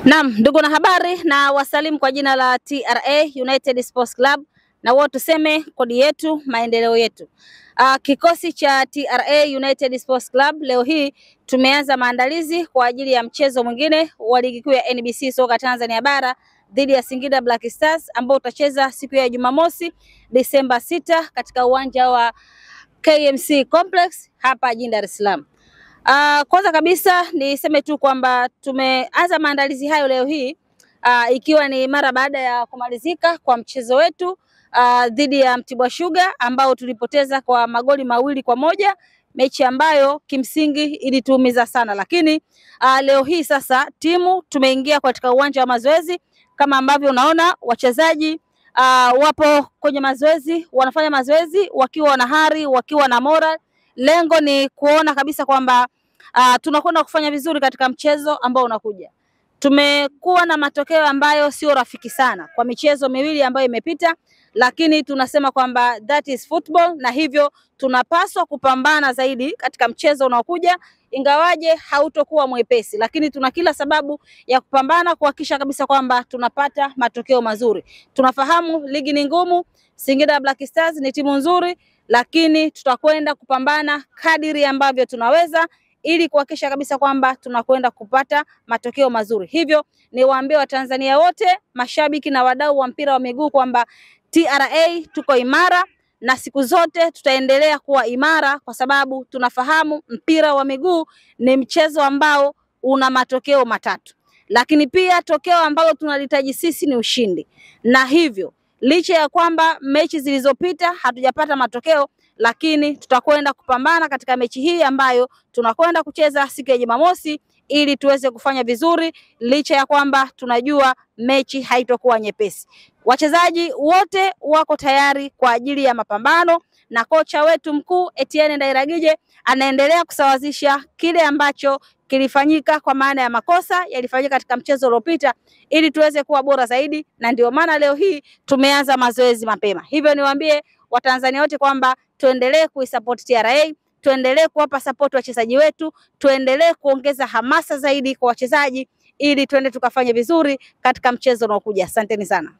Naam, ndugu na habari na wasalimu kwa jina la TRA United Sports Club, na wote tuseme kodi yetu maendeleo yetu. Kikosi cha TRA United Sports Club leo hii tumeanza maandalizi kwa ajili ya mchezo mwingine wa ligi kuu ya NBC soka Tanzania bara dhidi ya Singida Black Stars ambao utacheza siku ya Jumamosi Disemba 6 katika uwanja wa KMC Complex hapa jijini Dar es Salaam. Kwanza kabisa niseme tu kwamba tumeanza maandalizi hayo leo hii ikiwa ni mara baada ya kumalizika kwa mchezo wetu dhidi ya Mtibwa Sugar ambao tulipoteza kwa magoli 2-1, mechi ambayo kimsingi ilituumiza sana, lakini leo hii sasa timu tumeingia katika uwanja wa mazoezi kama ambavyo unaona wachezaji wapo kwenye mazoezi, wanafanya mazoezi wakiwa na hari, wakiwa na moral. Lengo ni kuona kabisa kwamba tunakwenda kufanya vizuri katika mchezo ambao unakuja. Tumekuwa na matokeo ambayo sio rafiki sana kwa michezo miwili ambayo imepita, lakini tunasema kwamba that is football, na hivyo tunapaswa kupambana zaidi katika mchezo unaokuja, ingawaje hautokuwa mwepesi, lakini tuna kila sababu ya kupambana kuhakikisha kabisa kwamba tunapata matokeo mazuri. Tunafahamu ligi ni ngumu, Singida Black Stars ni timu nzuri, lakini tutakwenda kupambana kadiri ambavyo tunaweza ili kuhakikisha kabisa kwamba tunakwenda kupata matokeo mazuri. Hivyo niwaambie Watanzania wote, mashabiki na wadau wa mpira wa miguu kwamba TRA tuko imara na siku zote tutaendelea kuwa imara, kwa sababu tunafahamu mpira wa miguu ni mchezo ambao una matokeo matatu, lakini pia tokeo ambalo tunalihitaji sisi ni ushindi. Na hivyo licha ya kwamba mechi zilizopita hatujapata matokeo, lakini tutakwenda kupambana katika mechi hii ambayo tunakwenda kucheza siku ya Jumamosi ili tuweze kufanya vizuri, licha ya kwamba tunajua mechi haitokuwa nyepesi. Wachezaji wote wako tayari kwa ajili ya mapambano, na kocha wetu mkuu Etienne Ndairagije anaendelea kusawazisha kile ambacho kilifanyika, kwa maana ya makosa yalifanyika katika mchezo uliopita, ili tuweze kuwa bora zaidi, na ndio maana leo hii tumeanza mazoezi mapema. Hivyo niwaambie Watanzania wote kwamba tuendelee kuisupport TRA, tuendelee kuwapa support wachezaji wetu, tuendelee kuongeza hamasa zaidi kwa wachezaji ili tuende tukafanye vizuri katika mchezo unaokuja. Asanteni sana.